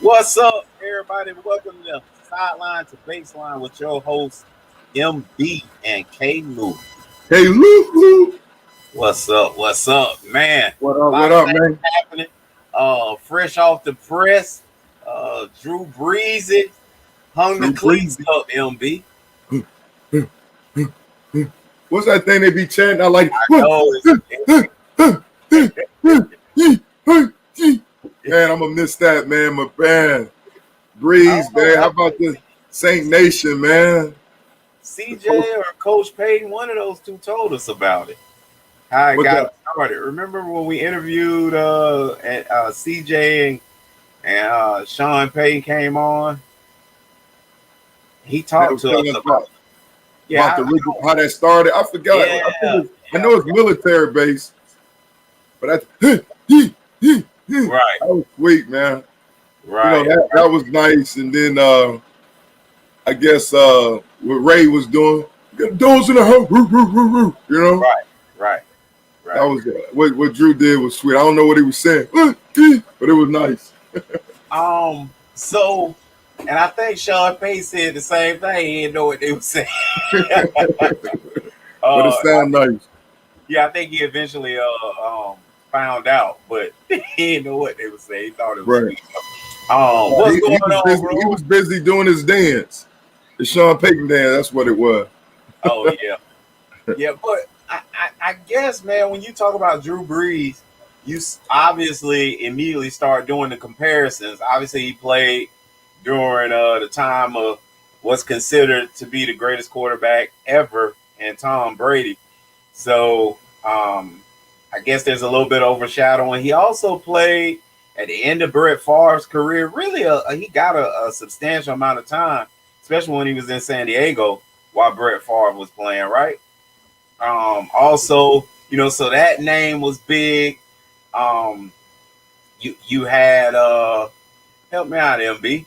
What's up, everybody? Welcome to Sideline to Baseline with your hosts, MB and K Lou. Hey, Luke. What's up? What's up, man? What A up? lot What of up, things man? happening. Fresh off the press, Drew Brees hung the Drew Brees. cleats up, MB. What's that thing they be chanting? I like. I know Man, I'm gonna miss that, man. My band, Breeze, man. How about the Saint Nation, man? CJ or Coach Payton, one of those two told us about it. How it What got that? started. Remember when we interviewed CJ and Sean Payton came on? He They talked was to us telling us about about yeah, the how that started. I forgot. yeah, I know it's military base, but that right, was sweet, man. right. That was nice. And then I guess what Ray was doing, get those in the house, Right, right, That right. was what Drew did was sweet. I don't know what he was saying, but it was nice. So, and I think Sean Payton said the same thing. He didn't know what they were saying. But it uh, sounded nice. yeah, I think he eventually found out, but he didn't know what they were saying. He thought it was Right. sweet. What's He going was on, busy. bro? He was busy doing his dance, the Sean Payton dance. That's what it was. Oh yeah, yeah. But I guess, man, when you talk about Drew Brees, you obviously immediately start doing the comparisons. Obviously, he played during the time of what's considered to be the greatest quarterback ever, and Tom Brady. So I guess there's a little bit of overshadowing. He also played at the end of Brett Favre's career. Really, he got a substantial amount of time, especially when he was in San Diego while Brett Favre was playing, right? Also, so that name was big. Um, you had help me out, MB.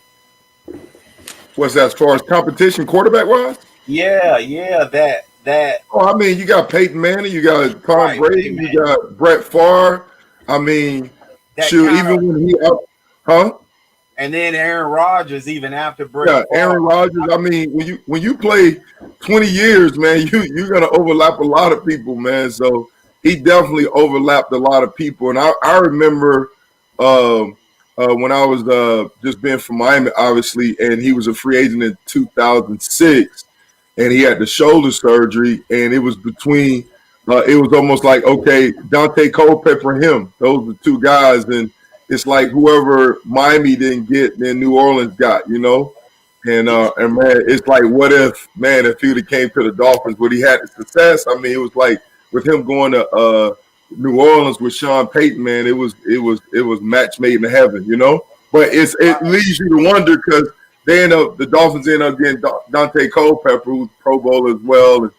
What's that as far as competition, quarterback wise? Yeah, that Oh, I mean, you got Peyton Manning, you got Tom right, Brady, man. you got Brett Favre. I mean, That shoot, kind of, even when he up, huh? and then Aaron Rodgers, even after Brett Yeah, Favre. Aaron Rodgers. I mean, when you play 20 years, man, you're gonna overlap a lot of people, man. So he definitely overlapped a lot of people. And I remember when I was just being from Miami, obviously, and he was a free agent in 2006, and he had the shoulder surgery, and it was between. It was almost like, okay, Dante Culpepper and him. Those were two guys, and it's like whoever Miami didn't get, then New Orleans got, and man, it's like, what if, man, if he would have came to the Dolphins, would he had the success? I mean, it was like with him going to New Orleans with Sean Payton, man, it was match made in heaven. But it leaves you to wonder because the Dolphins end up getting Dante Culpepper, who's Pro Bowler as well,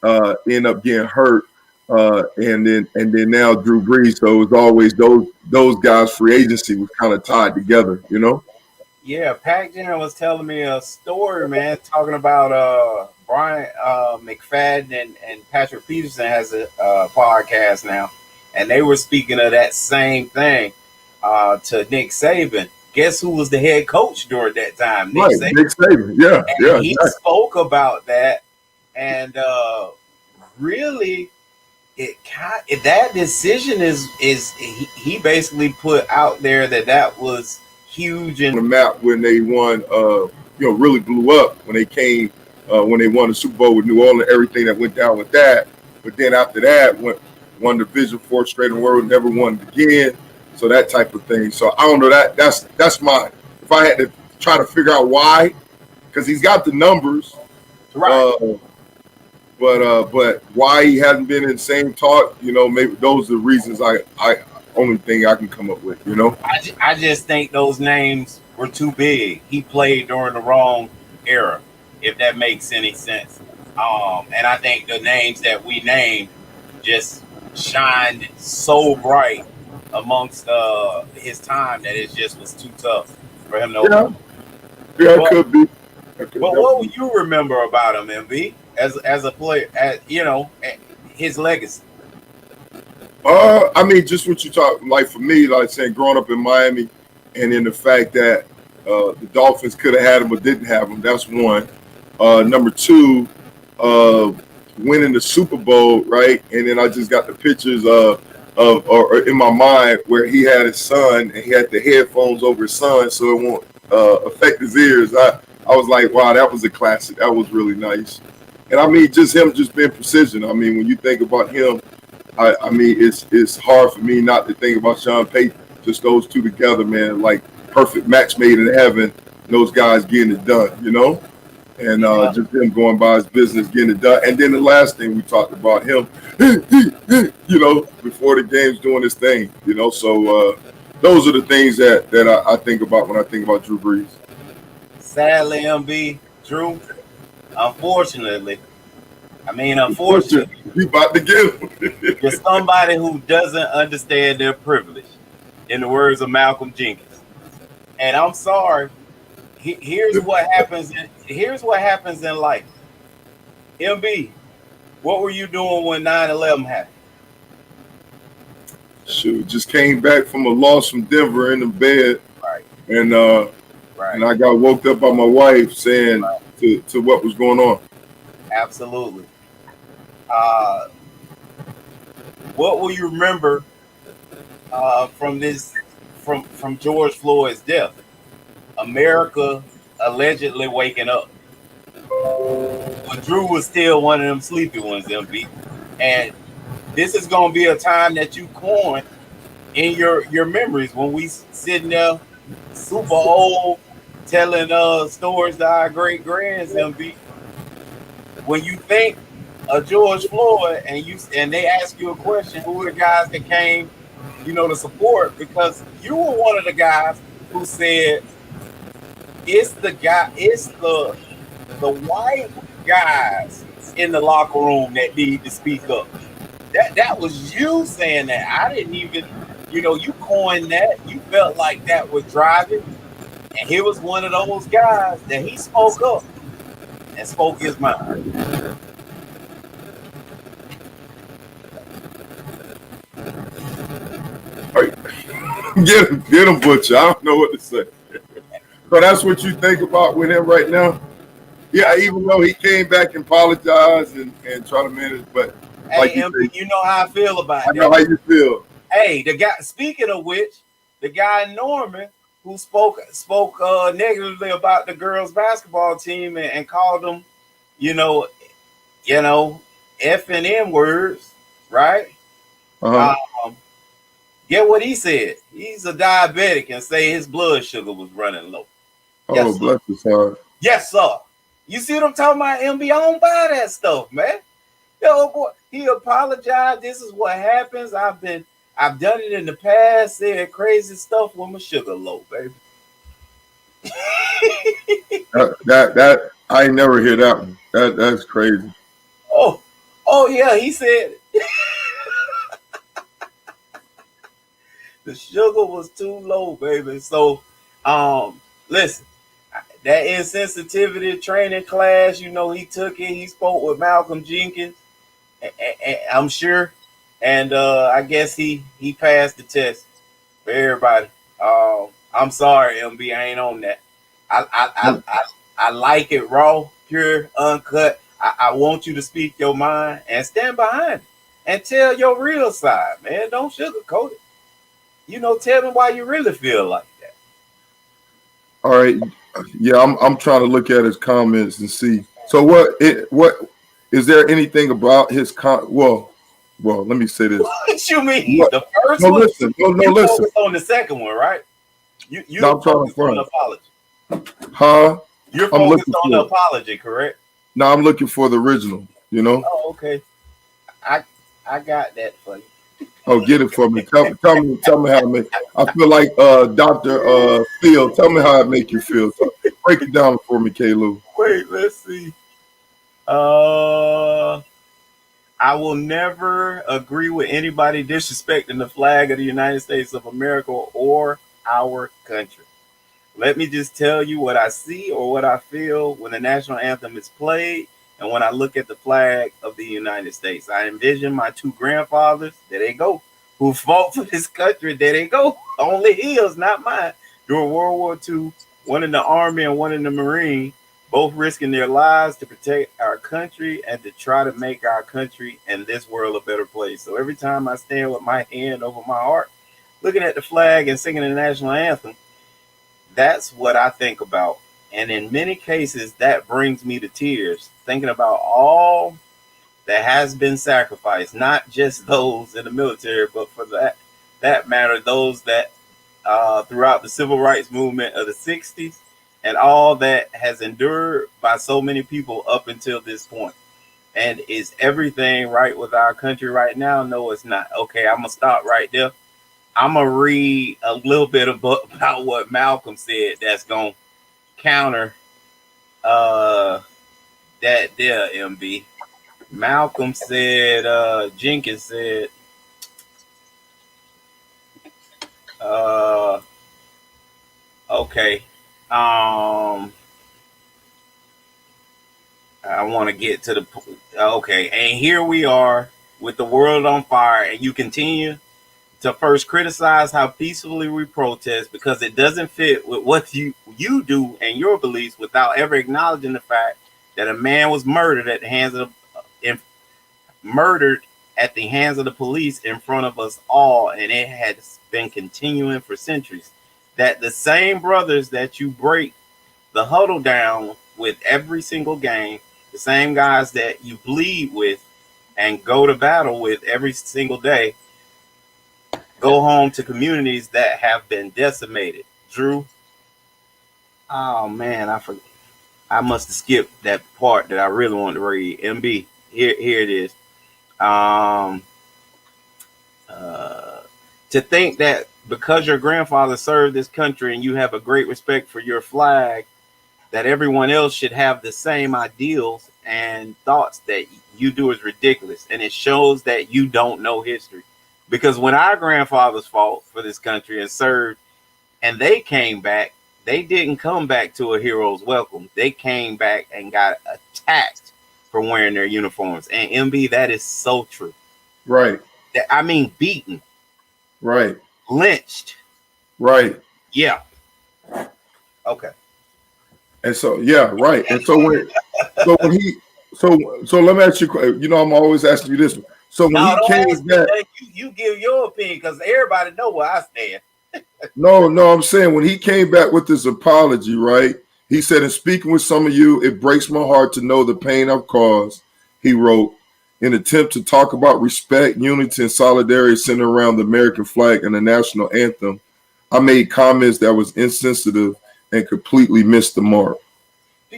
and end up getting hurt. And then now Drew Brees. So it was always those guys' free agency was kind of tied together. Yeah, Pac Jam was telling me a story, man, talking about Brian McFadden and Patrick Peterson has a podcast now, and they were speaking of that same thing to Nick Saban. Guess who was the head coach during that time? Nick Right, Saban. Nick Saban. Yeah, And yeah, he exactly. spoke about that, and really, that decision is he basically put out there that was huge On the and map when they won, really blew up when they came, when they won the Super Bowl with New Orleans, everything that went down with that. But then after that, won Division 4 straight in a row, never won it again. So that type of thing. So I don't know that's my, if I had to try to figure out why, because he's got the numbers, right. but why he hasn't been in the same talk, maybe those are the reasons I only thing I can come up with. I just think those names were too big. He played during the wrong era, if that makes any sense. And I think the names that we named just shined so bright amongst his time that it just was too tough for him to Yeah, overcome. yeah, it But could be. It could but what definitely will you remember about him, MV, as a player, as his legacy? I mean, just what you talk like for me, like saying growing up in Miami, and then the fact that the Dolphins could have had him but didn't have him. That's one. Number two, uh, winning the Super Bowl, right? And then I just got the pictures or in my mind where he had his son and he had the headphones over his son so it won't affect his ears. I was like, wow, that was a classic. That was really nice. And I mean, just him just being precision. I mean, when you think about him, I mean, it's hard for me not to think about Sean Payton. Just those two together, man, like perfect match made in heaven. Those guys getting it done, you know? And Yeah. just him going by his business, getting it done. And then the last thing we talked about him, you know, before the game's doing his thing, you know. So those are the things that I think about when I think about Drew Brees. Sadly, MB, Drew, unfortunately, I mean, Unfortunately, unfortunately, you about to get him. you're somebody who doesn't understand their privilege, in the words of Malcolm Jenkins. And I'm sorry. Here's what happens. Here's what happens in life. MB, what were you doing when 9/11 happened? Shoot, just came back from a loss from Denver in the bed, Right, and right, I got woke up by my wife saying right. to what was going on. Absolutely. Uh, what will you remember from this from George Floyd's death? America allegedly waking up, but Drew was still one of them sleepy ones, MB. And this is gonna be a time that you coin in your memories when we sitting there super old telling stories to our great grands, MB. When you think of George Floyd and they ask you a question, who are the guys that came, to support? Because you were one of the guys who said it's the white guys in the locker room that need to speak up. That was you saying that. I didn't even, you coined that. You felt like that was driving, and he was one of those guys that he spoke up and spoke his mind. All right. Get him, Butcher. I don't know what to say. So that's what you think about with him right now? Yeah, even though he came back and apologized and tried to manage, but like Hey, you MB, say, you know how I feel I about know that. how you feel. Hey, the guy. Speaking of which, the guy Norman who spoke negatively about the girls basketball team and called them, you know, F and M words, right? Uh-huh. Um, get what he said. He's a diabetic and say his blood sugar was running low. Oh, Yes, sir. bless his heart. Yes, sir. You see what I'm talking about, MB? I don't buy that stuff, man. Yo, boy, he apologized. This is what happens. I've done it in the past. Said crazy stuff when my sugar low, baby. That I ain't never hear that one. That's crazy. Oh, oh yeah. He said the sugar was too low, baby. So, listen, that insensitivity training class, he took it. He spoke with Malcolm Jenkins, I'm sure, and I guess he passed the test for everybody. I'm sorry, MB, I ain't on that. I I, I, I, I like it raw, pure, uncut. I want you to speak your mind and stand behind it and tell your real side, man. Don't sugarcoat it. Tell me why you really feel like that. All right. Yeah, I'm trying to look at his comments and see. So what is there anything about his let me say this. What you mean? What The first no one, listen. No you listen. focus on the second one, right? No, You're I'm trying to focused on the find. apology. Huh? You're I'm focused looking on the for it. apology, correct? No, I'm looking for the original, you know? Oh, okay. I I got that for you. Oh, get it for me. Tell me how it make. I feel like Dr. Phil. Tell me how it make you feel. Break it down for me, K. Lou. Wait, let's see. Uh, I will never agree with anybody disrespecting the flag of the United States of America or our country. Let me just tell you what I see or what I feel when the national anthem is played and when I look at the flag of the United States. I envision my two grandfathers, there they go, who fought for this country, there they go, only his, not mine, during World War II one in the Army and one in the Marine, both risking their lives to protect our country and to try to make our country and this world a better place. So every time I stand with my hand over my heart, looking at the flag and singing the national anthem, that's what I think about. And in many cases, that brings me to tears, thinking about all that has been sacrificed, not just those in the military, but for that matter, those that throughout the civil rights movement of the 60s and all that has endured by so many people up until this point. And is everything right with our country right now? No, it's not. Okay, I'm going to stop right there. I'm going to read a little bit about what Malcolm said that's going to counter uh, that there, MB. Malcolm said, Jenkins said, uh, okay, I want to get to the okay, and here we are with the world on fire, and you continue to first criticize how peacefully we protest because it doesn't fit with what you do and your beliefs, without ever acknowledging the fact that a man was murdered at the hands of murdered at the hands of the police in front of us all, and it has been continuing for centuries. That the same brothers that you break the huddle down with every single game, the same guys that you bleed with and go to battle with every single day, go home to communities that have been decimated. Drew, oh man, I must have skipped that part that I really wanted to read. MB, here it is. Um, uh, to think that because your grandfather served this country and you have a great respect for your flag, that everyone else should have the same ideals and thoughts that you do is ridiculous. And it shows that you don't know history. Because when our grandfathers fought for this country and served and they came back, they didn't come back to a hero's welcome. They came back and got attacked for wearing their uniforms. And MB, that is so true. Right. I mean, beaten, Right. lynched. Right. Yeah. Okay. And so, yeah, right. And so when he, so let me ask you, I'm always asking you this. So when No, he came back, you give your opinion because everybody know where I stand. no, I'm saying when he came back with this apology, right? He said, in speaking with some of you, it breaks my heart to know the pain I've caused, he wrote, in an attempt to talk about respect, unity, and solidarity centered around the American flag and the national anthem. I made comments that was insensitive and completely missed the mark. Do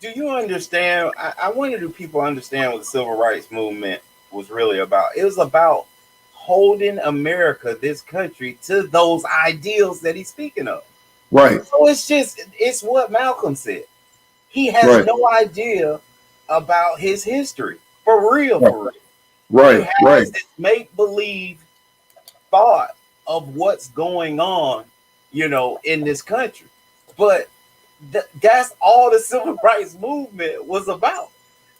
you understand? I wonder, do people understand what the civil rights movement was really about? It was about holding America, this country, to those ideals that he's speaking of. Right. So it's what Malcolm said. He has Right. no idea about his history. For real, for real. Right. He Right. has this make-believe thought of what's going on, in this country. But that's all the civil rights movement was about.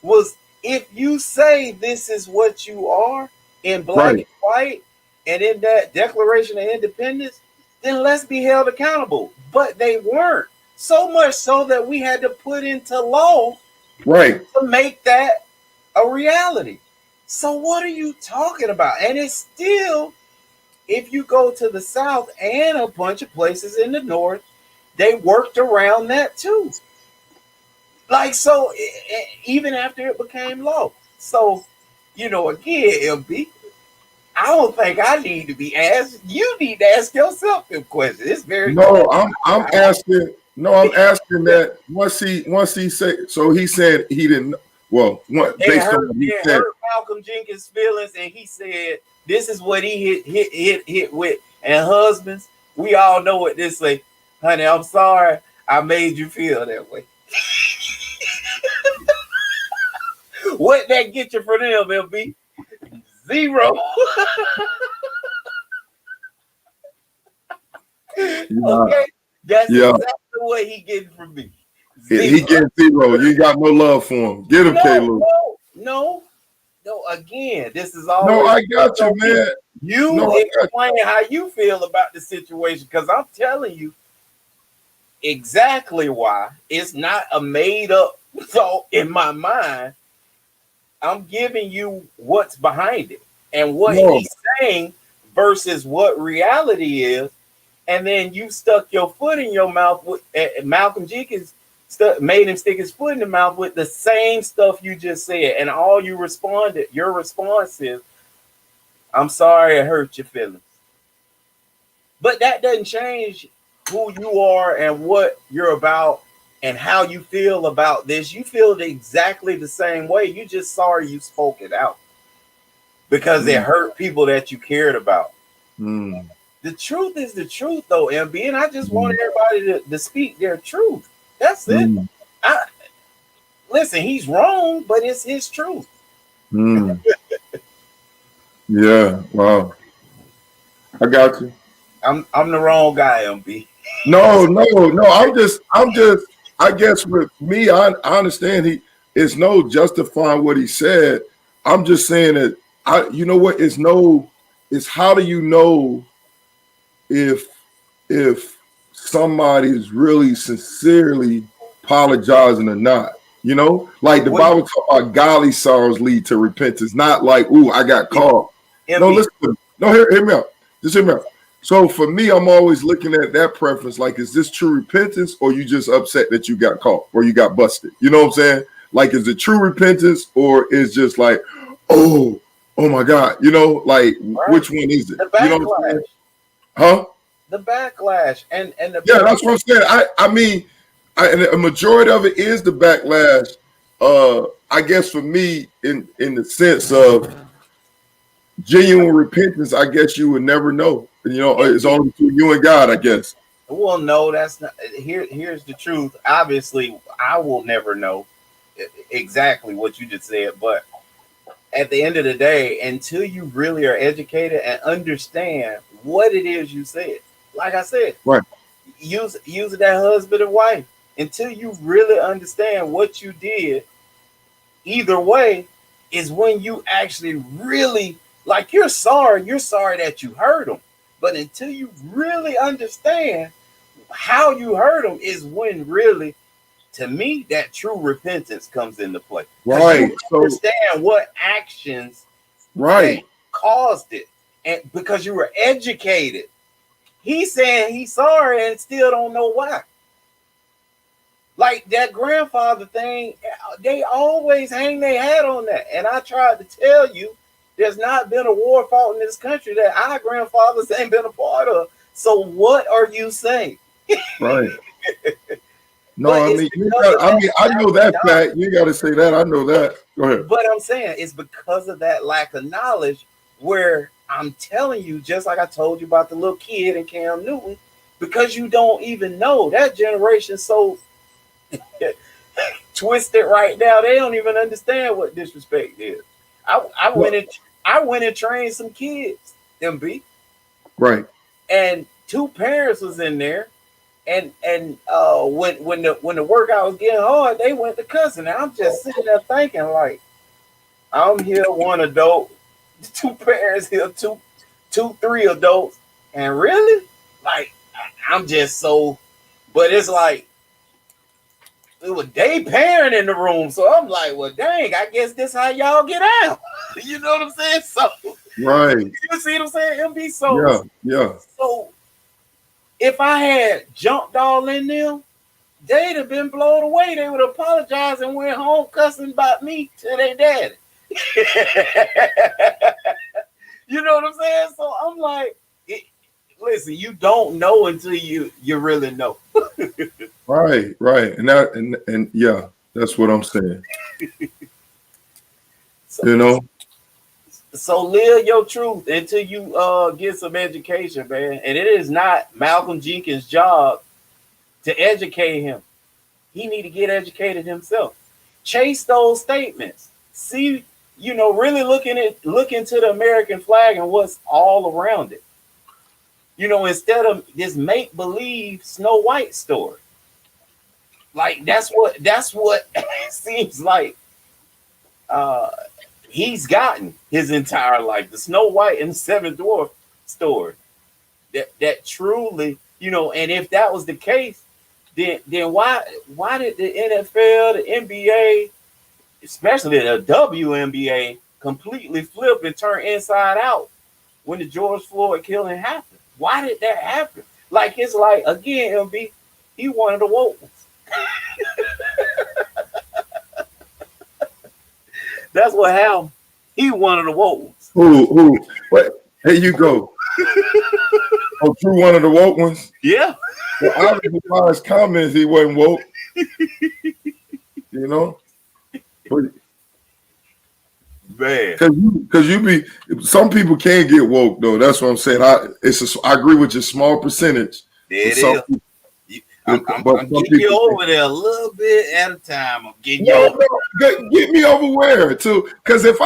Was, if you say this is what you are in black and white and in that Declaration of Independence, then let's be held accountable. But they weren't. So much so that we had to put into law to make that a reality. So what are you talking about? And it's still, if you go to the South and a bunch of places in the North, they worked around that too. Like, so even after it became law. So, again, MB, I don't think I need to be asked. You need to ask yourself them questions. It's very No, I'm asking. No, I'm asking that once he said. So he said he didn't. Well, based on what he said, hurt Malcolm Jenkins' feelings, and he said this is what he hit with. And husbands, we all know what this say. Honey, I'm sorry I made you feel that way. What that get you for them, LB? Zero. Okay, that's exactly what he getting from me. He getting zero. You got no love for him. Get him, Caleb. No. Again, this is all. No, I got you, man. You explain how you feel about the situation, because I'm telling you, exactly why it's not a made up thought in my mind. I'm giving you what's behind it and what No. he's saying versus what reality is. And then you stuck your foot in your mouth with Malcolm Jenkins made him stick his foot in the mouth with the same stuff you just said. And all you responded, your response is, I'm sorry it hurt your feelings. But that doesn't change who you are and what you're about and how you feel about this. You feel exactly the same way. You just sorry you spoke it out because it Mm, hurt people that you cared about. mm, The truth is the truth, though, MB, and I just want mm, everybody to speak their truth. That's it. mm, I listen. He's wrong, but it's his truth. mm. Yeah. Wow. I got you. I'm the wrong guy, MB. No, no, no. I'm just. I guess with me, I understand he. It's no justifying what he said. I'm just saying that You know what? It's no. It's how do you know if if somebody's really sincerely apologizing or not? You know, like the What Bible talk about godly sorrows lead to repentance, not like, ooh, I got caught. No, MB? listen. No, hear me out. Just hear me out. So for me, I'm always looking at that preference. Like, is this true repentance, or you just upset that you got caught or you got busted? You know what I'm saying? Like, is it true repentance, or is just like, oh, oh my God? You know, like Right. which one is it? The You know what I'm backlash. saying? Huh? The backlash and the Yeah, that's what I'm saying. I mean, and a majority of it is the backlash. I guess for me, in the sense of genuine repentance, I guess you would never know. You know, it's MB. only between you and God, I guess. Well, no, that's not. Here's the truth. Obviously, I will never know exactly what you just said, but at the end of the day, until you really are educated and understand what it is you said, like I said, Right. use that husband and wife until you really understand what you did. Either way, is when you actually really like you're sorry. You're sorry that you hurt them, but until you really understand how you hurt them, is when really, to me, that true repentance comes into play because you Right. So, understand what actions that right. caused it, and because you were educated. He's saying he's sorry and still don't know why. Like that grandfather thing, they always hang their hat on that. And I tried to tell you, there's not been a war fought in this country that our grandfathers ain't been a part of. So what are you saying? Right. No, But I it's mean, because of I that mean, I lack know of that knowledge. fact. You got to say that. I know that. Go ahead. But I'm saying it's because of that lack of knowledge where I'm telling you, just like I told you about the little kid in Cam Newton, because you don't even know that generation so twisted right now. They don't even understand what disrespect is. I went Well, and I went and trained some kids, MB, right. and two parents was in there. And when the workout was getting hard, they went to cussing. And I'm just sitting there thinking like, I'm here one adult, two parents here, three adults, and really, like, I'm just so. But it's like it was day parent in the room, so I'm like, well, dang, I guess this how y'all get out. You know what I'm saying? So Right. you see what I'm saying? MB. So Yeah. Yeah. so if I had jumped all in them, they'd have been blown away. They would apologize and went home cussing about me to their daddy. You know what I'm saying? So I'm like, listen, you don't know until you really know. Right. Right. And that and yeah, that's what I'm saying. So, You know. so live your truth until you get some education, man. And it is not Malcolm Jenkins' job to educate him. He need to get educated himself. Chase those statements. See, really look into the American flag and what's all around it. Instead of this make believe Snow White story. Like that's what seems like uh he's gotten his entire life. The Snow White and the Seven Dwarf story. That truly, and if that was the case, then why did the NFL, the NBA, especially the WNBA, completely flip and turn inside out when the George Floyd killing happened? Why did that happen? Like it's like again, MB, he one of the woke ones. That's what happened. He one of the woke ones. Who? What? Here you go. Oh, Drew, one of the woke ones? Yeah. Well, obviously, by his comments, he wasn't woke. You know? But man, because you be some people can get woke though. That's what I'm saying. I agree with your small percentage. There it is. I'm getting you over there a little bit at a time. I'm getting you over. No, get me over where too? Because if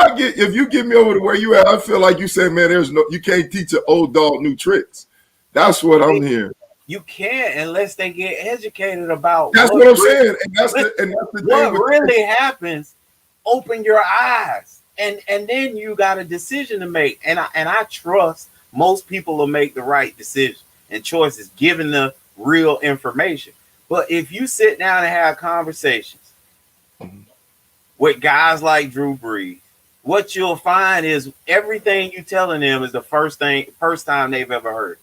you get me over to where you at, I feel like you said, man, you can't teach an old dog new tricks. That's what I'm hearing. You can't unless they get educated about. That's what I'm saying, and that's the what really happens. Open your eyes, and then you got a decision to make. And I trust most people will make the right decision and choices given the real information. But if you sit down and have conversations with guys like Drew Brees, what you'll find is everything you telling them is the first time they've ever heard.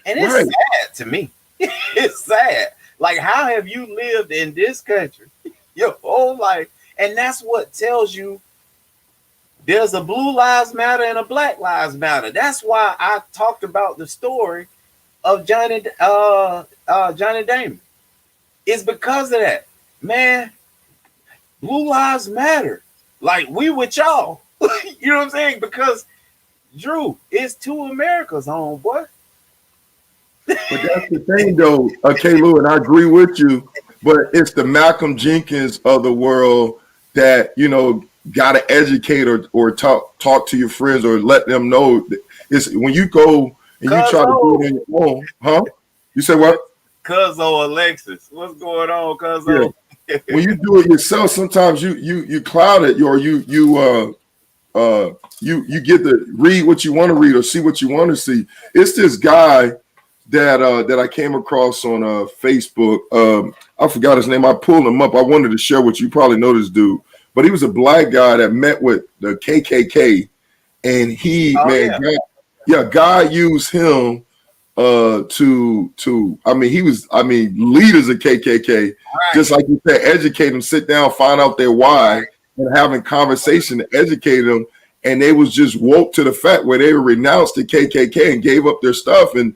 And it's sad to me. It's sad. Like, how have you lived in this country your whole life? And that's what tells you there's a Blue Lives Matter and a Black Lives Matter. That's why I talked about the story of Johnny Damon. It's because of that. Man, Blue Lives Matter. Like, we with y'all. You know what I'm saying? Because, Drew, it's two Americas, homeboy. But that's the thing, though, Lou, and I agree with you, but it's the Malcolm Jenkins of the world that, got to educate or talk to your friends or let them know. It's when you go and you try to do it on your own, huh? You say what? Cuzzo Alexis. What's going on, Cuzzo? Yeah. When you do it yourself, sometimes you cloud it or you get to read what you want to read or see what you want to see. It's this guy that I came across on Facebook. I forgot his name. I pulled him up. I wanted to share with you. You probably know this dude, but he was a black guy that met with the KKK, and God used him leaders of KKK, right. Just like you said, educate them, sit down, find out their why, and having conversation to educate them. And they was just woke to the fact where they renounced the KKK and gave up their stuff, and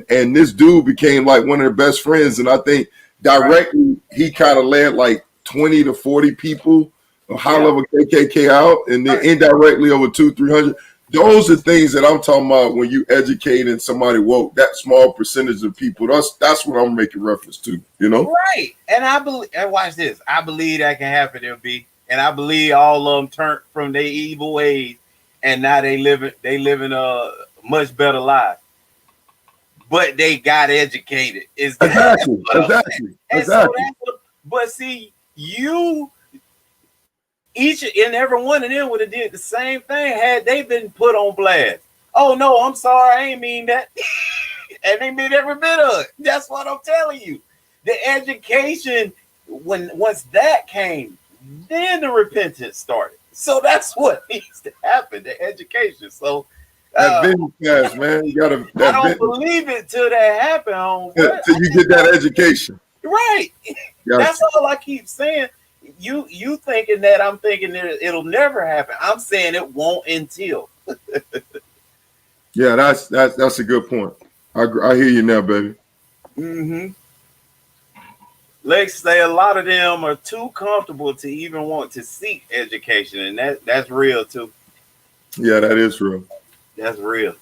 this dude became like one of their best friends. And I think directly he kind of led like 20 to 40 people of high-level KKK out, and then indirectly over 200-300. Those are things that I'm talking about when you educating somebody woke, that small percentage of people. That's what I'm making reference to, Right. And I believe, and watch this, I believe that can happen, MB. And I believe all of them turned from their evil ways, and now they living a much better life. But they got educated. Exactly. But see, each and every one of them would have did the same thing had they been put on blast. Oh no, I'm sorry, I ain't mean that. And they mean every bit of it. That's what I'm telling you. The education, once that came, then the repentance started. So that's what needs to happen, the education. So that business, man. You gotta. I don't believe it till that happen. Till you get that education. Right. That's all I keep saying. You thinking that I'm thinking that it'll never happen. I'm saying it won't until. Yeah, that's a good point. I hear you now, baby. Mm-hmm. Lex say a lot of them are too comfortable to even want to seek education, and that's real too. Yeah, that is real. That's real.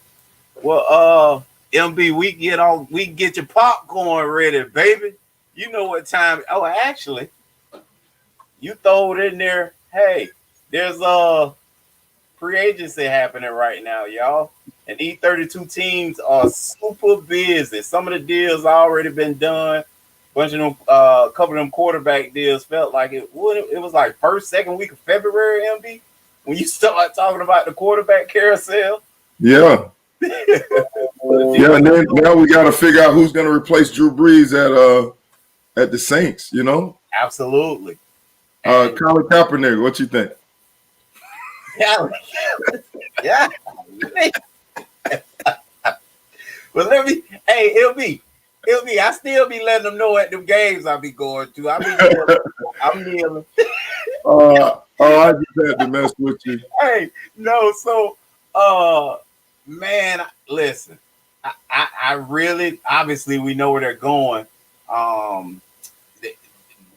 Well, MB, we get your popcorn ready, baby. You know what time? Oh, actually, you throw it in there. Hey, there's free agency happening right now, y'all. And these 32 teams are super busy. Some of the deals already been done. Bunch of them, couple of them quarterback deals felt like it was like second week of February, MB, when you start talking about the quarterback carousel. Yeah. Yeah, and then now we got to figure out who's going to replace Drew Brees at the Saints. You know, Absolutely. And Colin Kaepernick, what you think? yeah, yeah. But it'll be. I still be letting them know at them games I be going to. I be kneeling. I'm kneeling. I just had to mess with you. Hey, no, so man, listen, I really obviously we know where they're going. Um they,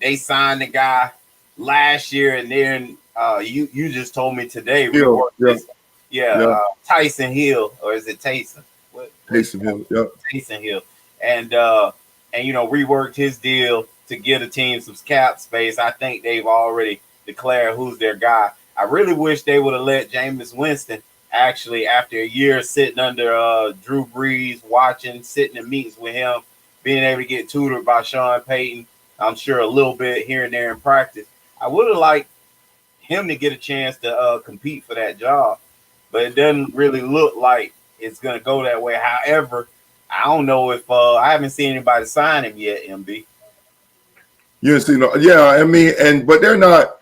they signed the guy last year, and then you just told me today Hill, rework yeah, this. Yeah, yeah, Tyson Hill, or is it Taysom? What Taysom Hill, yeah. Taysom Hill. And reworked his deal to get a team some cap space. I think they've already declared who's their guy. I really wish they would have let Jameis Winston actually, after a year sitting under Drew Brees, watching, sitting in meetings with him, being able to get tutored by Sean Payton, I'm sure a little bit here and there in practice. I would have liked him to get a chance to compete for that job, but it doesn't really look like it's going to go that way. However, I don't know if I haven't seen anybody sign him yet, MB. You see, no, yeah. I mean, but they're not.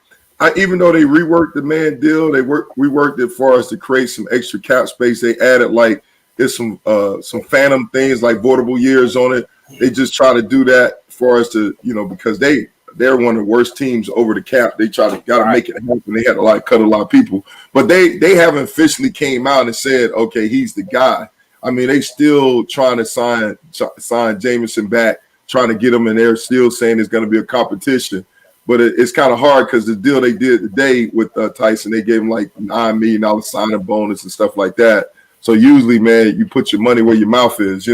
Even though they reworked the man deal, they reworked it for us to create some extra cap space. They added like there's some phantom things like voidable years on it. They just try to do that for us to, because they're one of the worst teams over the cap. They got to make it happen. They had to cut a lot of people, but they haven't officially came out and said, okay, he's the guy. I mean, they still trying to sign Jameson back, trying to get him in there, still saying it's going to be a competition. But it's kind of hard because the deal they did today with Tyson, they gave him like $9 million signing bonus and stuff like that. So usually, man, you put your money where your mouth is,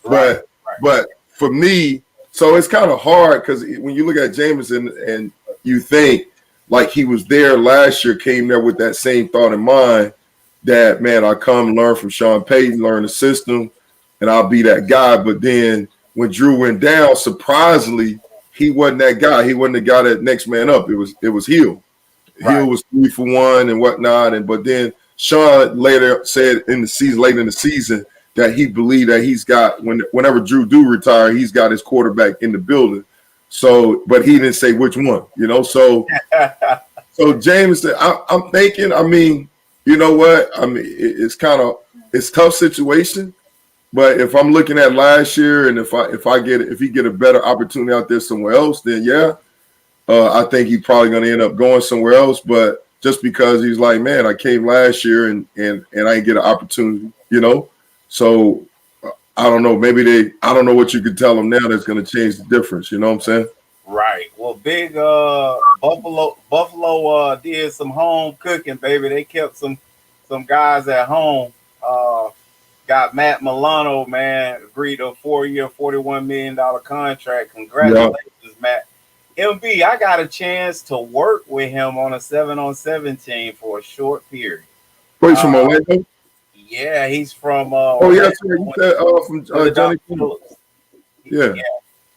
Right. But for me, so it's kind of hard because when you look at Jameson and you think like he was there last year, came there with that same thought in mind that, man, I come learn from Sean Payton, learn the system, and I'll be that guy. But then when Drew went down, surprisingly, he wasn't that guy. He wasn't the guy that next man up. It was Hill. Right. Hill was 3 for 1 and whatnot. But then Sean later said late in the season, that he believed that he's got whenever Drew do retire, he's got his quarterback in the building. So, but he didn't say which one, So, so James, I'm thinking. I mean, you know what? I mean, it's tough situation. But if I'm looking at last year, and if he get a better opportunity out there somewhere else, then yeah, I think he's probably going to end up going somewhere else. But just because he's like, man, I came last year and I didn't get an opportunity, So I don't know. I don't know what you could tell them now that's going to change the difference. You know what I'm saying? Right. Well, big Buffalo did some home cooking, baby. They kept some guys at home. Got Matt Milano, man, agreed to a 4-year, $41 million contract. Congratulations, Matt. MB, I got a chance to work with him on a 7-on-7 team for a short period. Wait, from Orlando? Yeah, he's from. You said from Johnny Phillips. Yeah.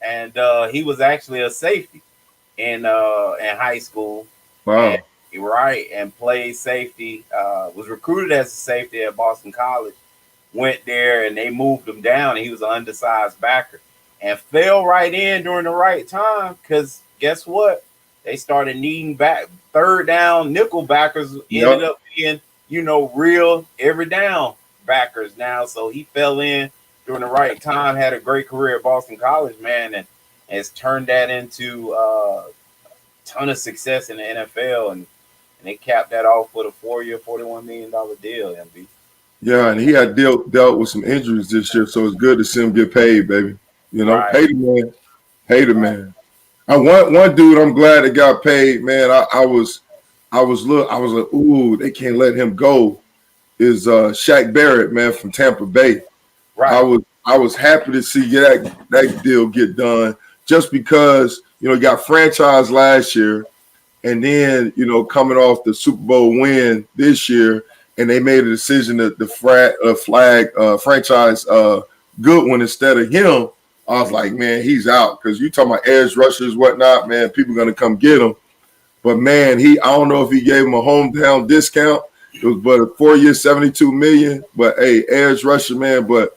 And he was actually a safety in high school. Wow. And played safety. Was recruited as a safety at Boston College. Went there and they moved him down, and he was an undersized backer and fell right in during the right time because guess what? They started needing back third down nickel backers. Ended up being, real every down backers now. So he fell in during the right time, had a great career at Boston College, man, and has turned that into a ton of success in the NFL. And they capped that off with a 4-year, $41 million deal, MB. Yeah, and he had dealt with some injuries this year, so it's good to see him get paid, baby. Right. Pay the man. I one dude I'm glad that got paid, man. I was like, ooh, they can't let him go. Is Shaq Barrett, man, from Tampa Bay. Right. I was happy to see that deal get done just because, he got franchised last year, and then, coming off the Super Bowl win this year. And they made a decision to flag franchise Goodwin instead of him. I was like, man, he's out because you talking about edge rushers, whatnot, man. People are gonna come get him. But man, I don't know if he gave him a hometown discount. It was but a 4-year, $72 million. But hey, edge rusher, man. But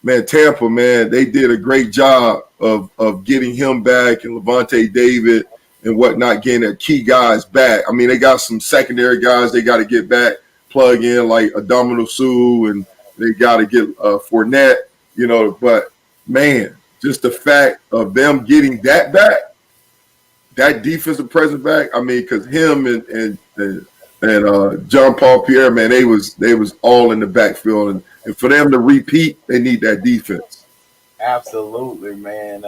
man, Tampa, man, they did a great job of getting him back and Levante David and whatnot, getting their key guys back. I mean, they got some secondary guys they got to get back, plug in like Adomino Sue, and they got to get Fournette, but man, just the fact of them getting that back, that defensive presence back. I mean, because him and John Paul Pierre, man, they was all in the backfield, and for them to repeat, they need that defense. Absolutely, man.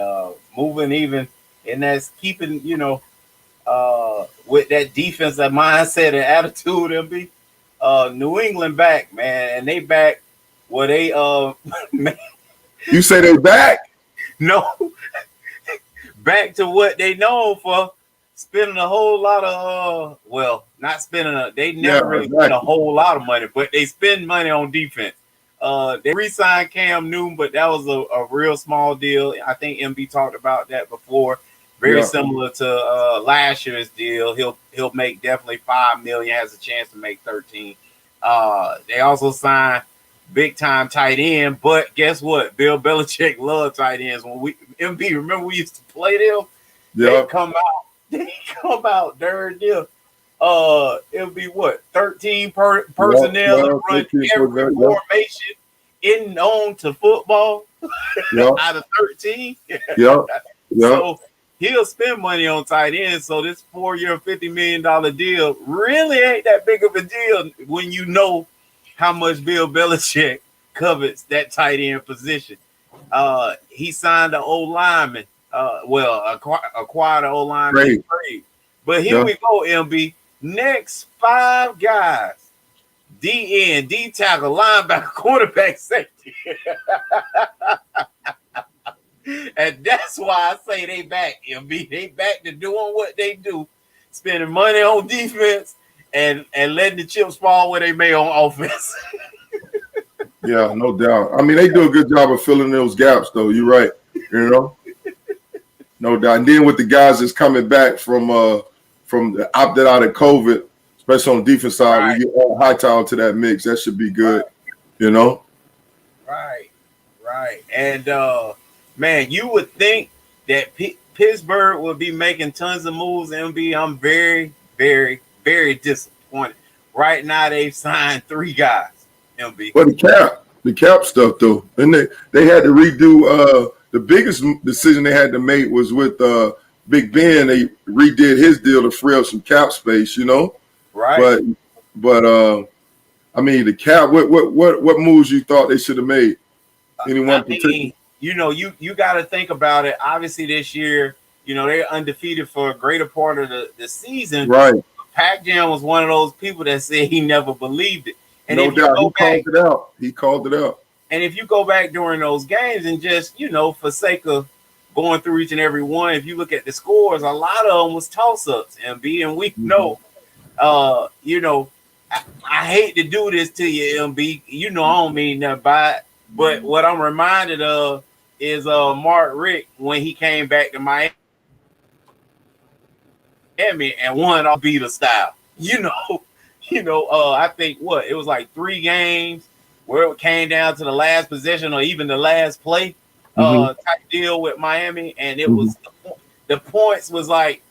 Moving even, and that's keeping, with that defensive mindset and attitude, MB. New England back, man, and they back where they man, You say they back? no, back to what they known for, spending a whole lot of not spending they never really spend a whole lot of money, but they spend money on defense. They re-signed Cam Newton, but that was a real small deal. I think MB talked about that before. Very similar to last year's deal. He'll make definitely $5 million, has a chance to make 13. They also signed big time tight end, but guess what? Bill Belichick loved tight ends. When MB, remember we used to play them? Yeah. They come out during them. It'll be what 13 personnel and run every formation in known to football out of 13. So he'll spend money on tight ends. So this 4-year, $50 million deal really ain't that big of a deal when you know how much Bill Belichick covets that tight end position. He signed an old lineman. Acquired an old lineman. But here we go, MB. Next 5 guys: D tackle, linebacker, quarterback, safety. And that's why I say they back, MB. They back to doing what they do, spending money on defense and letting the chips fall where they may on offense. Yeah, no doubt. I mean, they do a good job of filling those gaps, though. You're right. No doubt. And then with the guys that's coming back from the opted out of COVID, especially on the defense side, we get all Hightower to that mix. That should be good, Right. And man, you would think that Pittsburgh would be making tons of moves. MB, I'm very, very, very disappointed. Right now, they've signed 3 guys. MB. But the cap stuff though, and they had to redo. The biggest decision they had to make was with Big Ben. They redid his deal to free up some cap space, Right. But I mean, the cap. What moves you thought they should have made? Anyone particular? You got to think about it. Obviously, this year, they're undefeated for a greater part of the season. Right. Pac-Jam was one of those people that said he never believed it. And no doubt, he called it out. And if you go back during those games and just, for sake of going through each and every one, if you look at the scores, a lot of them was toss-ups, MB. And we know, I hate to do this to you, MB. I don't mean nothing by it. But what I'm reminded of is Mark Richt when he came back to Miami and won all beater style. I think it was like 3 games where it came down to the last possession or even the last play type deal with Miami, and it was the points was like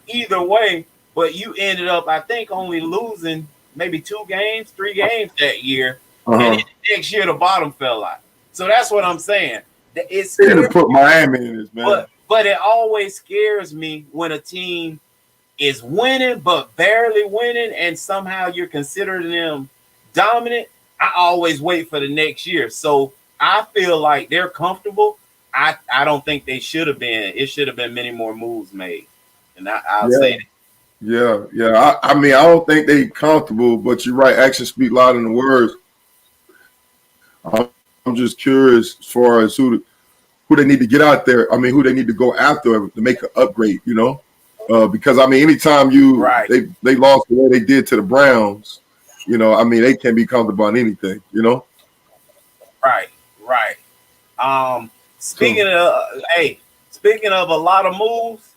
either way, but you ended up I think only losing maybe 3 games that year, and then the next year the bottom fell out. So that's what I'm saying. It's to put Miami in this, man. But it always scares me when a team is winning but barely winning, and somehow you're considering them dominant. I always wait for the next year. So I feel like they're comfortable. I don't think they should have been. It should have been many more moves made. And I'll say that. Yeah. I mean, I don't think they comfortable, but you're right. Actions speak louder than words. I'm just curious as far as who they need to get out there. I mean, who they need to go after to make an upgrade, because I mean, anytime they lost the way they did to the Browns, I mean, they can't be comfortable on anything, Right. Speaking of a lot of moves,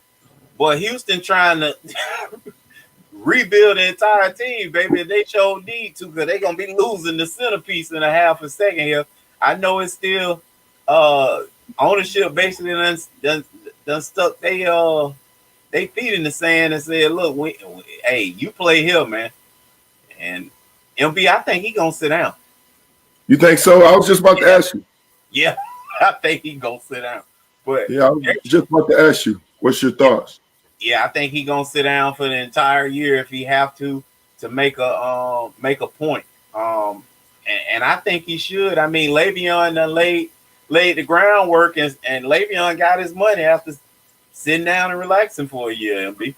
boy, Houston trying to rebuild the entire team, baby. They sure need to, because they're gonna be losing the centerpiece in a half a second here. I know it's still ownership basically done stuck they feet in the sand and said, "Look, hey, you play here, man." And MB, I think he gonna sit down. You think so? I was just about to Yeah, ask you. yeah, I think he gonna sit down. But Yeah, I was just about to ask you. What's your yeah, thoughts? yeah, I think he gonna sit down for the entire year if he have to make a point. And I think he should. I mean, Le'Veon done laid the groundwork, and Le'Veon got his money after sitting down and relaxing for a year. MB.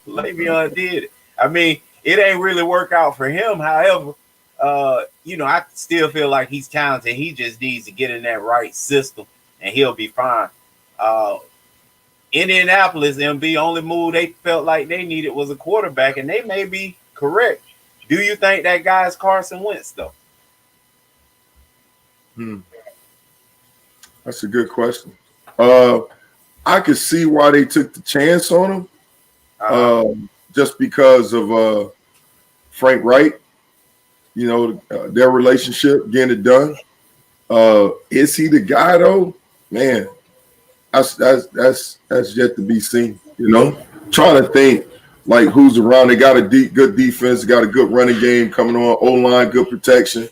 Le'Veon did it. I mean, it ain't really work out for him. However, I still feel like he's talented. He just needs to get in that right system, and he'll be fine. Uh, Indianapolis, MB, only move they felt like they needed was a quarterback, and they may be correct. Do you think that guy's Carson Wentz, though? Hmm, that's a good question. Uh, I could see why they took the chance on him, Uh-huh. just because of Frank Wright. Their relationship, getting it done. Is he the guy though? Man, that's yet to be seen. Trying to think like who's around. They got a good defense, got a good running game coming on. O line, good protection.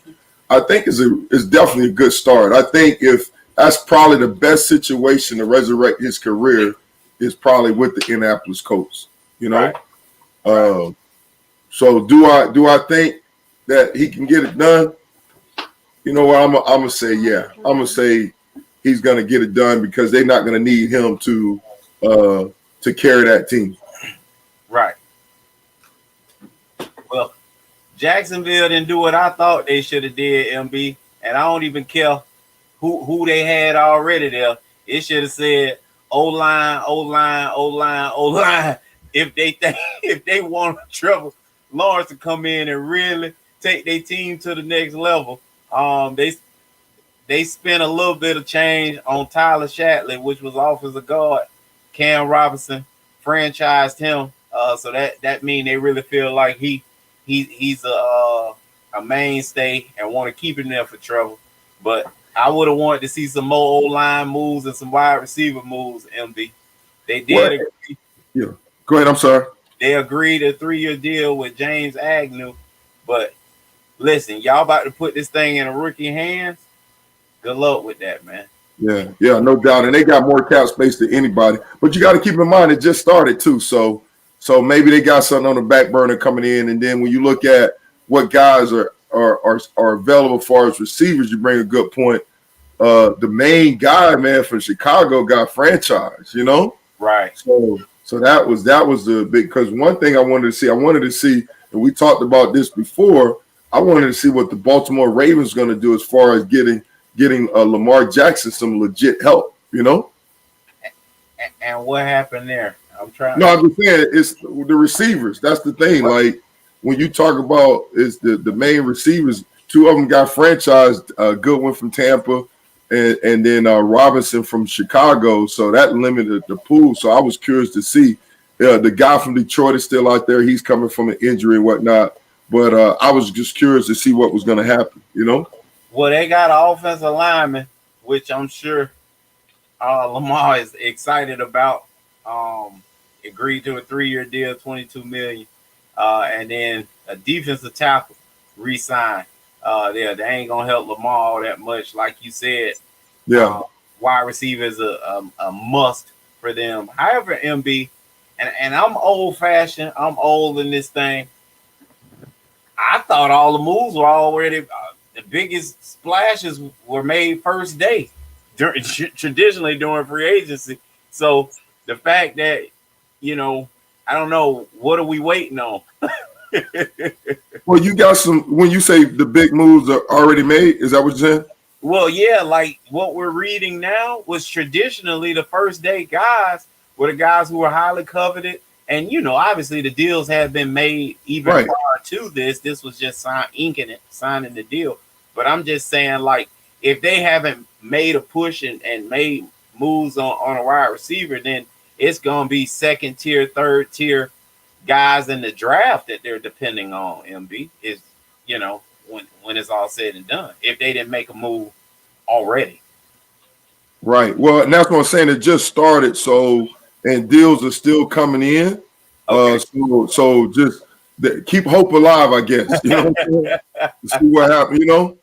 I think it's definitely a good start. I think if that's probably the best situation to resurrect his career is probably with the Indianapolis Colts. You Right, know, right. uh, so do I think that he can get it done? You know what? I'm gonna say yeah. I'm gonna say he's gonna get it done because they're not gonna need him uh, to carry that team. Right. Well, Jacksonville didn't do what I thought they should have did, MB, and I don't even care who they had already there. It should have said O line, O line, O line, O line. If they think if they want Trevor Lawrence to come in and really take their team to the next level, they spent a little bit of change on Tyler Shatley, which was offensive guard. Cam Robinson franchised him, so that mean they really feel like he's a mainstay and want to keep him there for trouble. But I would have wanted to see some more O line moves and some wide receiver moves. MB, they What? did agree. Yeah. Go ahead. I'm sorry. They agreed a 3-year deal with James Agnew, but listen, y'all about to put this thing in a rookie hands. Good luck with that, man. Yeah, yeah, no doubt. And they got more cap space than anybody. But you got to keep in mind it just started too. So maybe they got something on the back burner coming in. And then when you look at what guys are available as far as receivers, you bring a good point. The main guy, man, from Chicago got franchise. Right. So that was the big, because one thing I wanted to see, and we talked about this before. I wanted to see what the Baltimore Ravens going to do as far as getting Lamar Jackson some legit help. And what happened there? I'm trying. No, I'm just saying it's the receivers. That's the thing. Like when you talk about is the main receivers, two of them got franchised. Goodwin from Tampa, and then Robinson from Chicago. So that limited the pool. So I was curious to see. The guy from Detroit is still out there. He's coming from an injury and whatnot. But I was just curious to see what was going to happen. Well, they got an offensive lineman, which I'm sure Lamar is excited about. Agreed to a 3-year deal, 22 million, and then a defensive tackle re-signed. They ain't gonna help Lamar all that much, like you said. Yeah. Uh, Wide receiver is a must for them. However, MB, and I'm old fashioned. I'm old in this thing. I thought all the moves were already the biggest splashes were made first day traditionally during free agency. So the fact that I don't know what are we waiting on. Well, you got some. When you say the big moves are already made, is that what you're saying? Well, yeah, like what we're reading now was traditionally the first day guys were the guys who were highly coveted. And, obviously the deals have been made even Right. prior to this. This was just signing the deal. But I'm just saying, like, if they haven't made a push and made moves on a wide receiver, then it's going to be second tier, third tier guys in the draft that they're depending on. MB is, when it's all said and done. If they didn't make a move already. Right. Well, and that's what I'm saying. It just started, so and deals are still coming in. Okay. So just keep hope alive, I guess. You know what I'm saying? To see what happens. You know,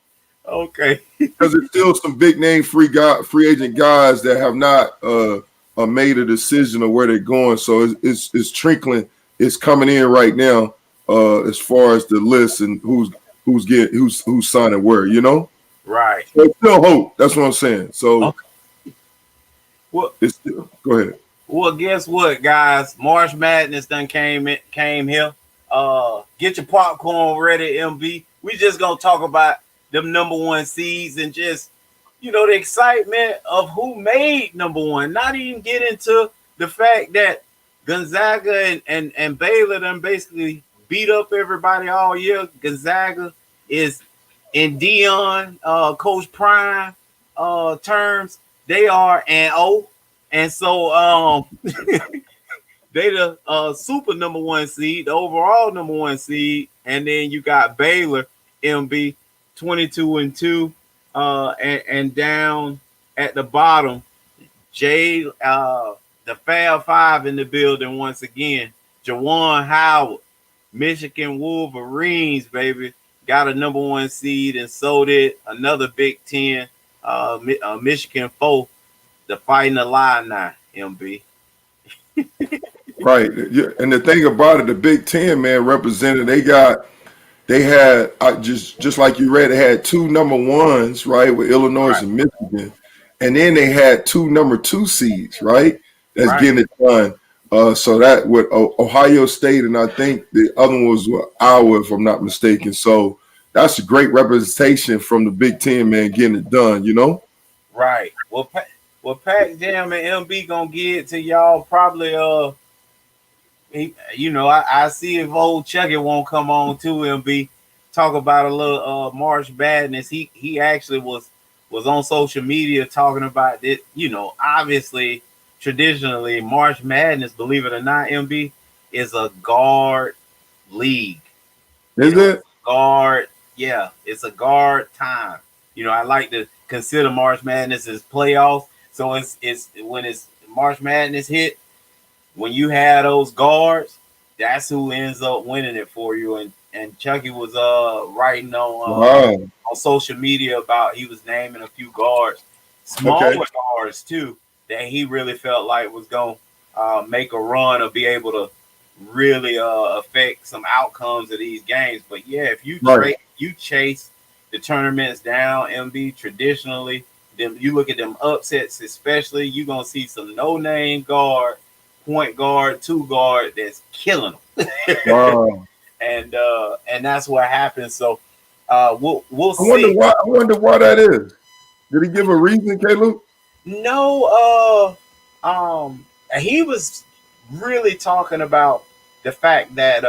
Okay. because it's still some big name free agent guys that have not made a decision of where they're going. So it's trickling. It's coming in right now. As far as the list and who's signing where. You know, Right. so it's still hope. That's what I'm saying. So Okay. Well, it's still go ahead. well, guess what, guys? March Madness done came here. Get your popcorn ready, MB. We just gonna talk about them number one seeds and just the excitement of who made number one. Not even get into the fact that Gonzaga and Baylor done basically beat up everybody all year. Gonzaga is in Dion, Coach Prime terms. They are an O. And so they the super number one seed, the overall number one seed, and then you got Baylor MB 22-2, and down at the bottom, Jay the Fab Five in the building once again. Jawan Howard, Michigan Wolverines, baby, got a number one seed, and so did another Big Ten, Michigan foe, the Fighting Illini, MB. Right. Yeah. And the thing about it, the Big Ten, man, represented, they had just like you read, they had two number ones, right, with Illinois Right, and Michigan. And then they had two number two seeds, right? That's right. getting it done. So that with Ohio State, and I think the other one was Iowa, if I'm not mistaken. So that's a great representation from the Big Ten, man, getting it done, you know? Right. Well, Pac Jam and MB gonna get to y'all probably. I see if old Chucky won't come on too. MB talk about a little March Madness. He actually was on social media talking about it. Obviously, traditionally March Madness, believe it or not, MB is a guard league. Is It's it? guard. Yeah, it's a guard time. I like to consider March Madness as playoffs. So it's when it's March Madness hit, when you have those guards, that's who ends up winning it for you. And Chucky was writing Wow. on social media about he was naming a few guards, Okay. smaller guards too, that he really felt like was gonna make a run or be able to really affect some outcomes of these games. But yeah, if Right. you chase the tournaments down, MB traditionally, then you look at them upsets, especially you're gonna see some no name guard, point guard, two guard that's killing them, Wow. and that's what happens. So we'll I wonder see. why. I wonder why that is. Did he give a reason, Caleb? No, he was really talking about the fact that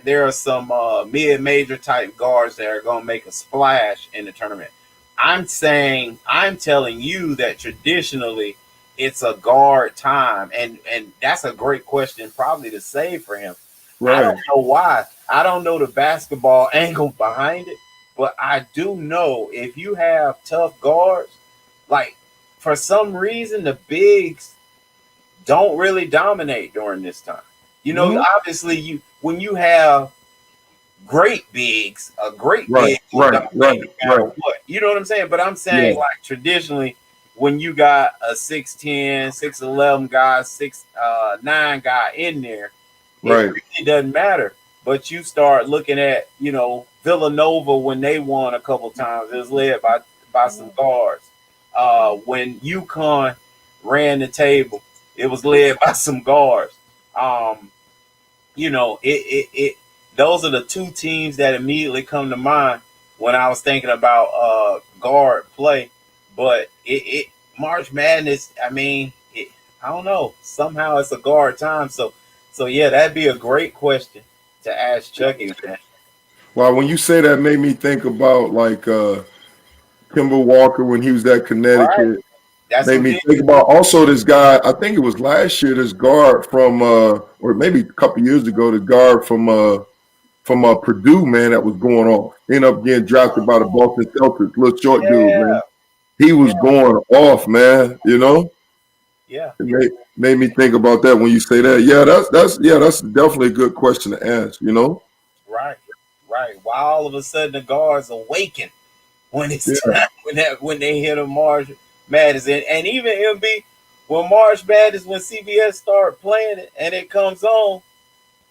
there are some mid-major type guards that are going to make a splash in the tournament. I'm telling you that traditionally it's a guard time, and that's a great question, probably to save for him. I don't Right. know why. I don't know the basketball angle behind it, but I do know if you have tough guards, like for some reason the bigs don't really dominate during this time. Mhm. Obviously you when you have great bigs, a great Right. big will Right. dominate Right. no matter Right. what. You know what I'm saying? But I'm saying Yeah. like traditionally when you got a 6'10", 6'11" guy, 6'9" guy in there, it Right. really doesn't matter. But you start looking at, Villanova when they won a couple times, it was led by some guards. When UConn ran the table, it was led by some guards. Um, it those are the two teams that immediately come to mind when I was thinking about guard play. But it March Madness, I mean, I don't know. Somehow it's a guard time. So yeah, that'd be a great question to ask Chucky, man. Well, when you say that, made me think about like Kimball Walker when he was at Right? Connecticut. That's Made who me did think about also this guy. I think it was last year. This guard from, or maybe a couple years ago, the guard from Purdue, man, that was going off. Ended up getting drafted by the Oh, Boston Celtics. Little short dude, yeah. man. he Yeah, was going off, man. You know, yeah, it made me think about that when you say that. Yeah, that's definitely a good question to ask. You know. right, right. Why all of a sudden the guards awaken when it's Yeah. time when they hit a March Madness and even MB when March Madness when CBS start playing it and it comes on,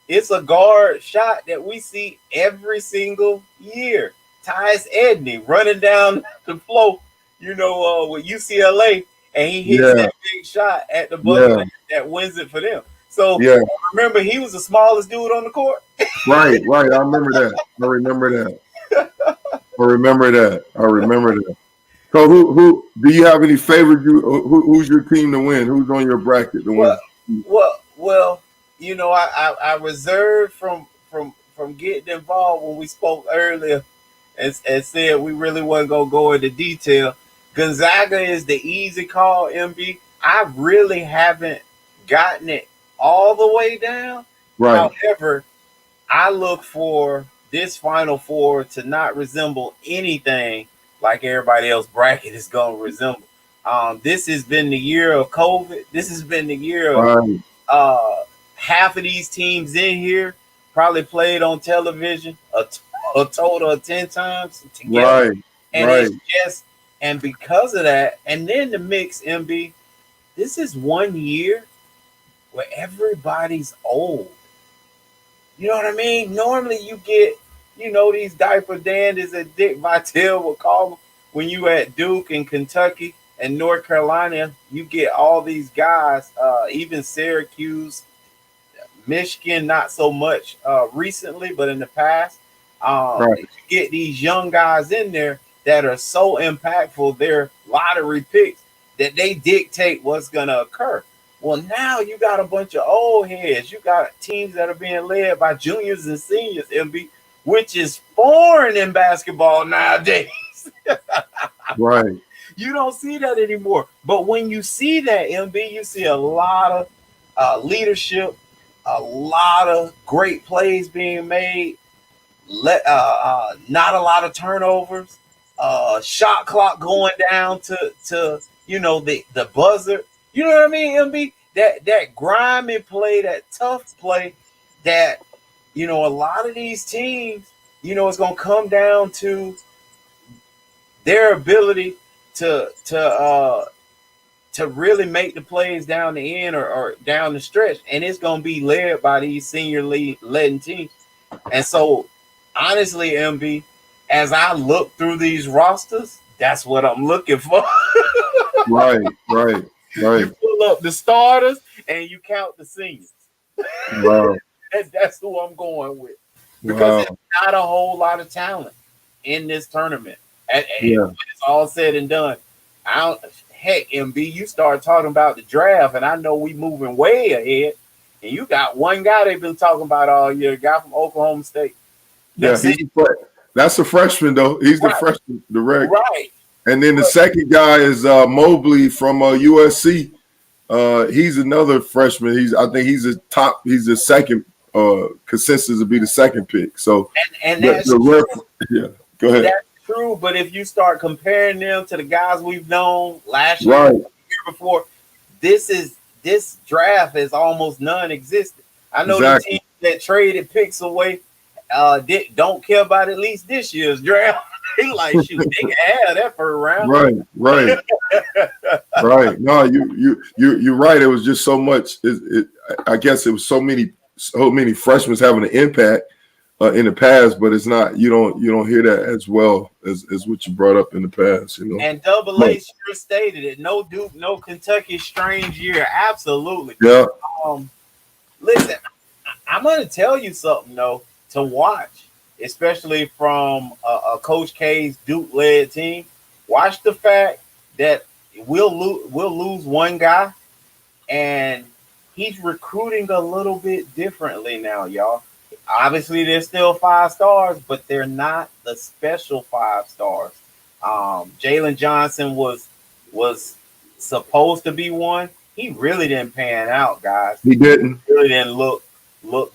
it's a guard shot that we see every single year. Tyus Edney running down the floor, with UCLA, and he hits Yeah. that big shot at the buzzer Yeah. that wins it for them. So Yeah. remember, he was the smallest dude on the court. Right. Right. I remember that. I remember that. I remember that. I remember that. So who do you have any favorite? Who's your team to win? Who's on your bracket to Well, win? well, I reserved from getting involved when we spoke earlier and said we really wasn't gonna go into detail. Gonzaga is the easy call, MB. I really haven't gotten it all the way down. Right. However, I look for this Final Four to not resemble anything like everybody else bracket is going to resemble. This has been the year of COVID. This has been the year of Right. uh, half of these teams in here probably played on television a total of 10 times together. Right. And Right. it's just, and because of that, and then the mix, MB, this is one year where everybody's old. You know what I mean? Normally you get, these diaper dandies that Dick Vitale would call them when you at Duke and Kentucky and North Carolina. You get all these guys, even Syracuse, Michigan, not so much recently, but in the past. Right. You get these young guys in there that are so impactful, they're lottery picks that they dictate what's going to occur. Well, now you got a bunch of old heads. You got teams that are being led by juniors and seniors, MB, which is foreign in basketball nowadays. Right. You don't see that anymore. But when you see that, MB, you see a lot of leadership, a lot of great plays being made, not a lot of turnovers, shot clock going down to the buzzer. You know what I mean, MB? That grimy play, that tough play, that a lot of these teams, it's gonna come down to their ability to really make the plays down the end or down the stretch, and it's gonna be led by these senior led teams. And so, honestly, MB, as I look through these rosters, that's what I'm looking for. Right. Right. You Right. pull up the starters and you count the seniors. Wow. And that's who I'm going with because Wow. it's not a whole lot of talent in this tournament. And Yeah. when it's all said and done, I don't. Heck, MB, you start talking about the draft, and I know we moving way ahead. And you got one guy they've been talking about all year, the guy from Oklahoma State. Yeah. That's it. That's a freshman though. He's the Right, freshman direct. right. And then the But second guy is Mobley from USC. He's another freshman. I think he's a top. He's the second consensus to be the second pick. So and that's the ref, yeah. Go ahead. that's true. But if you start comparing them to the guys we've known last year, Right. the year before, this draft is almost non-existent. I know the Exactly. teams that traded picks away don't care about at least this year's draft. They like shoot, they can have that first round. Right. Right. Right. No, you're right. It was just so much. I guess it was so many freshmen having an impact in the past, but it's not. You don't hear that as well as what you brought up in the past. And Double A sure stated it. No Duke, no Kentucky, strange year. Absolutely. Yeah. Listen, I'm going to tell you something though to watch, especially from a Coach K's Duke-led team. Watch the fact that we'll lose one guy, and he's recruiting a little bit differently now, y'all. Obviously, they're still 5 stars, but they're not the special 5 stars. Jalen Johnson was supposed to be one. He really didn't pan out, guys. He didn't. He really didn't look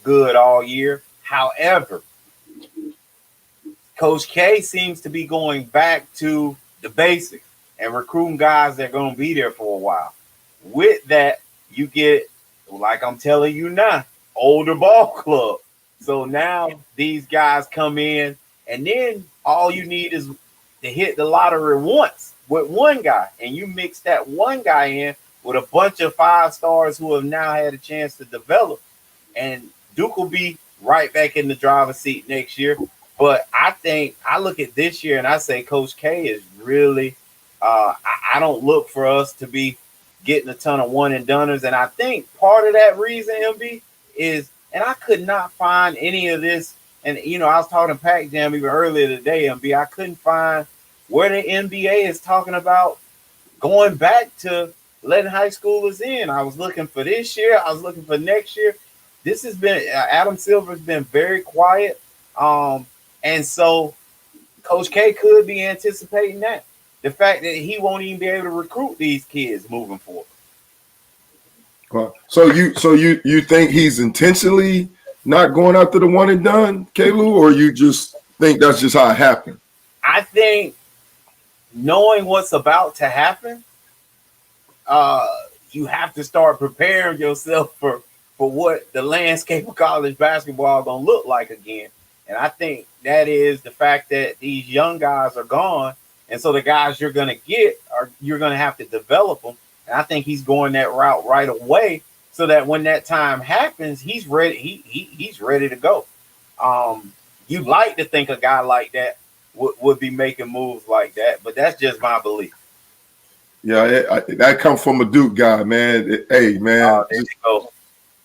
good all year. However, Coach K seems to be going back to the basics. and recruiting guys that are going to be there for a while. With that, you get, like I'm telling you now, older ball club. So now these guys come in, and then all you need is to hit the lottery once with one guy, and you mix that one guy in with a bunch of 5 stars who have now had a chance to develop, and Duke will be right back in the driver's seat next year. But I think I look at this year and I say Coach K is really. I don't look for us to be getting a ton of one and doneers, and I think part of that reason, MB, is, and I could not find any of this. And I was talking to Pac Jam even earlier today, MB. I couldn't find where the NBA is talking about going back to letting high schoolers in. I was looking for this year. I was looking for next year. This has been Adam Silver's been very quiet, and so Coach K could be anticipating that the fact that he won't even be able to recruit these kids moving forward. So you think he's intentionally not going after the one and done, Kalu, or you just think that's just how it happened? I think knowing what's about to happen, you have to start preparing yourself for what the landscape of college basketball is going to look like again. And I think that is the fact that these young guys are gone. And so the guys you're going to get you're going to have to develop them. And I think he's going that route right away so that when that time happens, he's ready. He's ready to go. You'd like to think a guy like that would be making moves like that, but that's just my belief. Yeah, that comes from a Duke guy, man. Hey, man. There you go.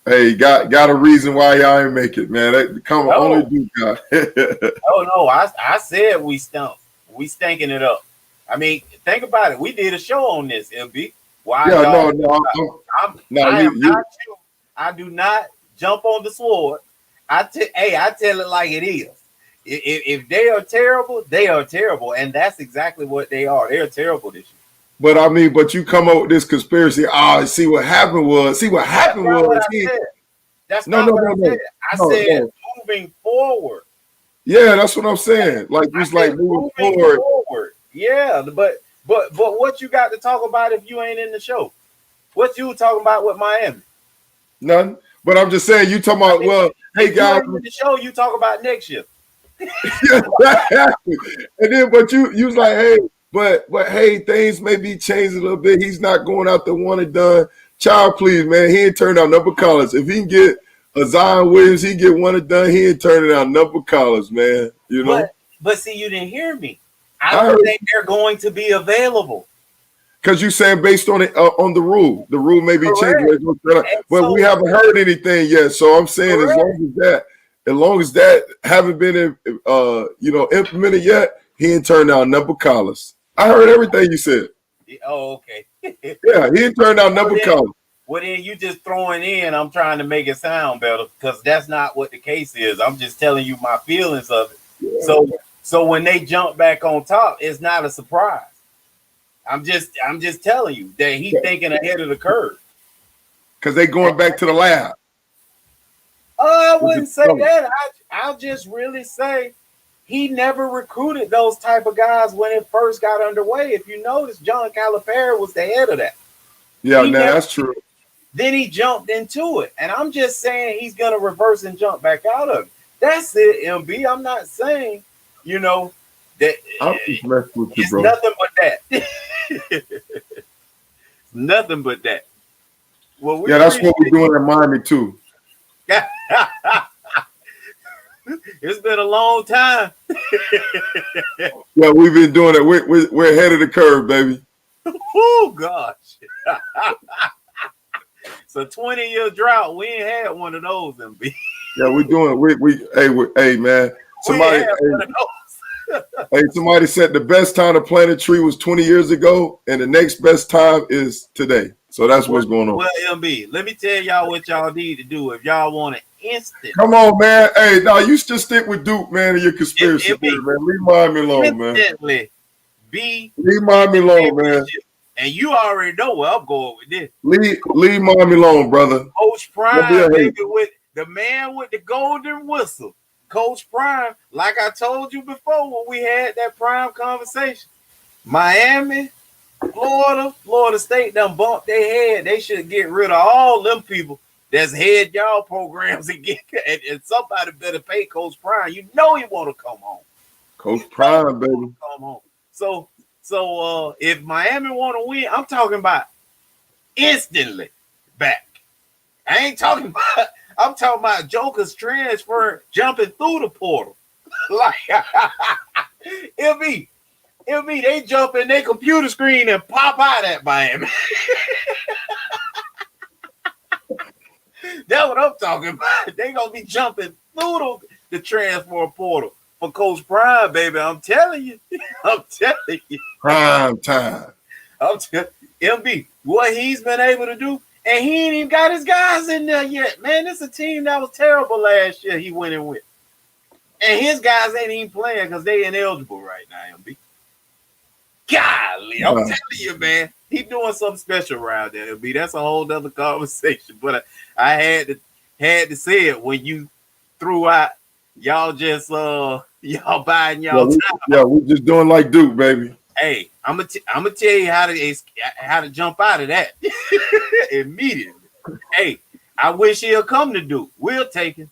Hey, got a reason why y'all ain't make it, man. That come only Duke guy. No. I said we stunk. We stinking it up. I mean, think about it. We did a show on this, MB. Why? Yeah, I am not you. I do not jump on the sword. I tell it like it is. If they are terrible, they are terrible, and that's exactly what they are. They are terrible this year. But I mean, but you come up with this conspiracy. See what happened was. That's not what I said. I said moving forward. Yeah, that's what I'm saying. Like just like moving forward. Yeah, but what you got to talk about if you ain't in the show? What you talking about with Miami? None. But I'm just saying, you talking about hey guys, in the show you talk about next year. And then, but you was like, hey, but hey, things may be changing a little bit. He's not going out the one and done. Child, please, man. He ain't turned out number college. If he can get a Zion Williams, he get one and done. He ain't turning out number college, man. You know. But see, you didn't hear me. I don't think they're going to be available. Because you're saying based on it on the rule may be changing, but we haven't heard anything yet. So I'm saying as long as that haven't been implemented yet, he ain't turned out number college. I heard everything you said. Oh, okay. Yeah, he ain't turned out number college. Well, then you just throwing in. I'm trying to make it sound better because that's not what the case is. I'm just telling you my feelings of it. Yeah. So when they jump back on top, it's not a surprise. I'm just telling you that he's thinking ahead of the curve. Because they going back to the lab. I wouldn't say that. I'll just really say he never recruited those type of guys when it first got underway. If you notice, John Calipari was the head of that. Yeah, that's true. Then he jumped into it. And I'm just saying he's going to reverse and jump back out of it. That's it, MB. I'm not saying, that I'm just messing with you, bro. Nothing but that. Nothing but that. Well, that's what we're doing in Miami too. It's been a long time. Yeah, we've been doing it. We're ahead of the curve, baby. Oh gosh. So 20-year drought. We ain't had one of those, MB. Yeah, we're doing. Hey, man. Somebody. Somebody said the best time to plant a tree was 20 years ago, and the next best time is today. So that's what's going on. Well, MB, let me tell y'all what y'all need to do if y'all want an instant. Come on, man. Hey, no, you just stick with Duke, man, and your conspiracy theory, man. Leave Miami alone, man. Leave Miami alone, man. And you already know where I'm going with this. Leave Miami alone, brother. Coach Prime, baby, with the man with the golden whistle. Coach Prime, like I told you before when we had that Prime conversation, Miami Florida State done bumped their head. They should get rid of all them people that's head y'all programs and get and somebody better pay Coach Prime. You know he want to come home. Coach Prime, baby. Come home. So if Miami want to win, I'm talking about instantly back. I ain't talking about. I'm talking about Joker's transfer jumping through the portal. Like it'll be they jump in their computer screen and pop out at Miami. That's what I'm talking about. They gonna be jumping through the transfer portal for Coach Prime, baby. I'm telling you. I'm telling you. Prime time. I'm telling MB what he's been able to do, and he ain't even got his guys in there yet. Man, this is a team that was terrible last year. He went in with, and his guys ain't even playing because they ineligible right now. MB. Golly, I'm telling you, man, he doing something special around there. MB. That's a whole other conversation. But I had to say it when you threw out y'all just y'all buying y'all time. We just doing like Duke, baby. Hey, I'm gonna tell you how to jump out of that immediately. Hey, I wish he'll come to Duke. We'll take him.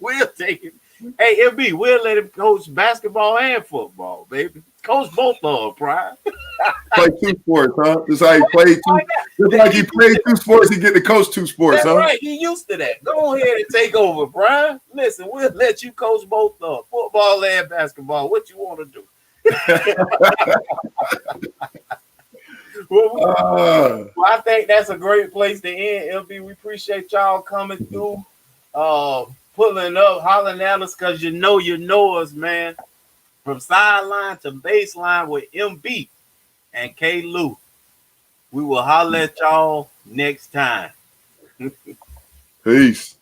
We'll take him. Hey, MB, we'll let him coach basketball and football, baby. Coach both of them, Prime. Play two sports, huh? Just like he played two. Just like he played two sports, he get to coach two sports, That's huh? right. He used to that. Go ahead and take over, Prime. Listen, we'll let you coach both of them, football and basketball. What you want to do? Well, I think that's a great place to end, LB. We appreciate y'all coming through, pulling up, hollering at us because you know us, man. From sideline to baseline with MB and K. Lou. We will holler at y'all next time. Peace.